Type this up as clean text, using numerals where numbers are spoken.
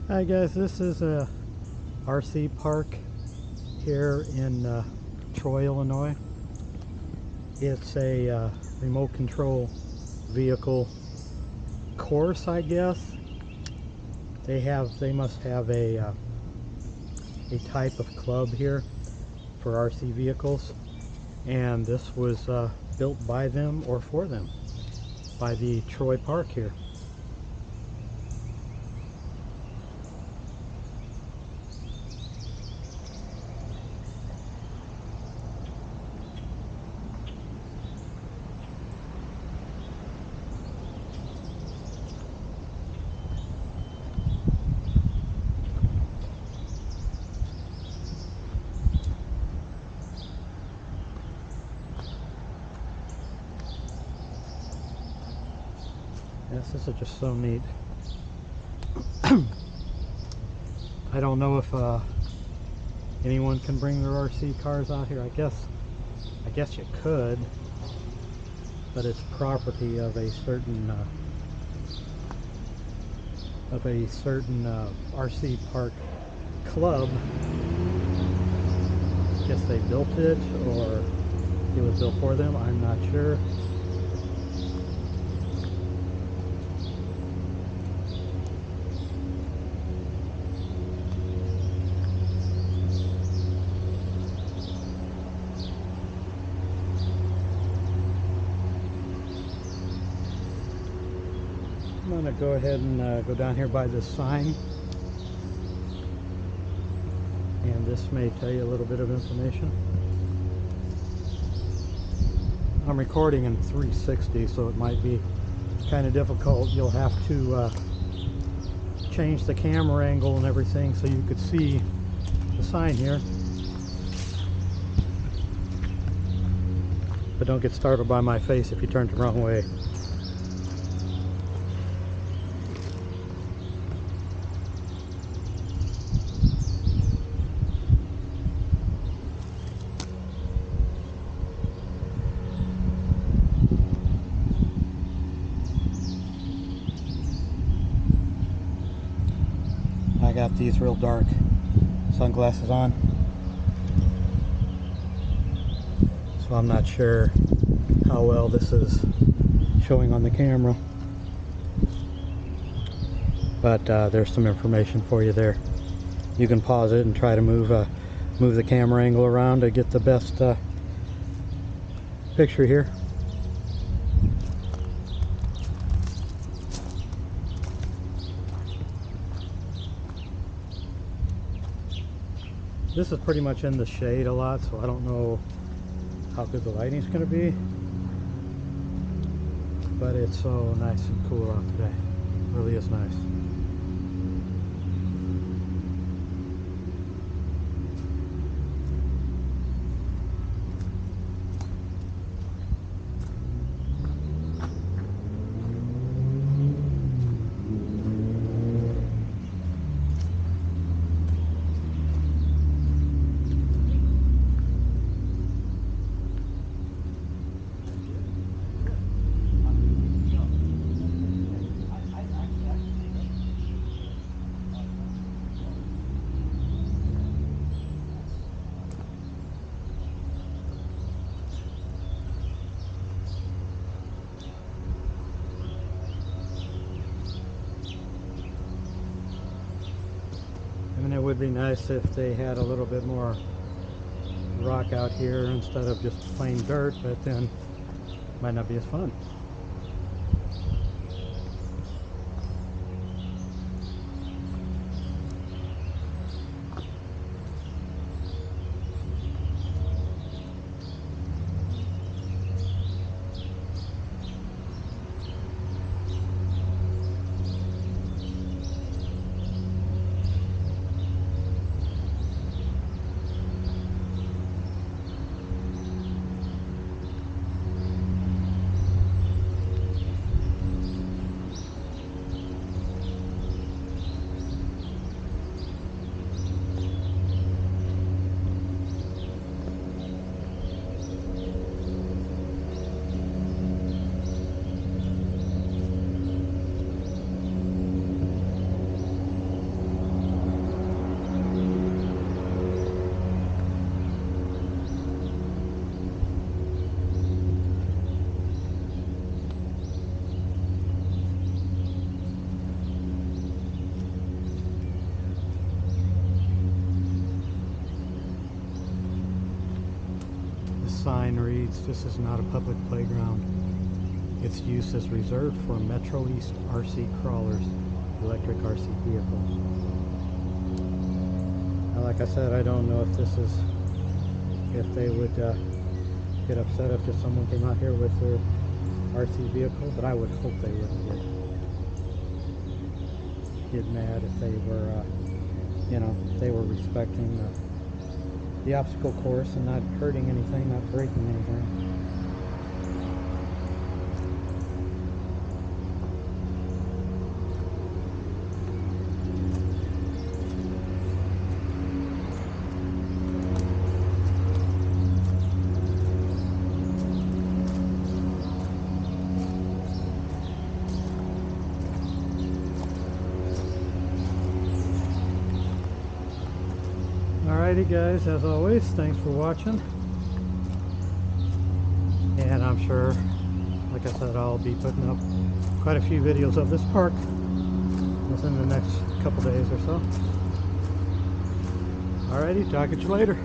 Hi guys, this is a RC park here in Troy, Illinois. It's a remote control vehicle course, I guess. They must have a type of club here for RC vehicles, and this was built by them or for them by the Troy Park here. Yes, this is just so neat. I don't know if anyone can bring their RC cars out here. I guess you could, but it's property of a certain RC park club. I guess they built it, or it was built for them. I'm not sure. I'm going to go ahead and go down here by this sign, and this may tell you a little bit of information. I'm recording in 360, so it might be kind of difficult. You'll have to change the camera angle and everything so you could see the sign here. But don't get startled by my face if you turn the wrong way. I got these real dark sunglasses on, so I'm not sure how well this is showing on the camera, but there's some information for you there. You can pause it and try to move the camera angle around to get the best picture here. This is pretty much in the shade a lot, so I don't know how good the lighting's going to be, but it's so nice and cool out today. It really is nice. I mean, it would be nice if they had a little bit more rock out here instead of just plain dirt, but then it might not be as fun. sign reads, "This is not a public playground. Its use is reserved for Metro East RC crawlers, electric RC vehicles." Now, like I said, I don't know if this is, if they would get upset if just someone came out here with their RC vehicle, but I would hope they wouldn't get mad if they were, you know, they were respecting the obstacle course and not hurting anything, not breaking anything. Alrighty guys, as always, thanks for watching, and I'm sure, like I said, I'll be putting up quite a few videos of this park within the next couple days or so. Alrighty, talk at you later.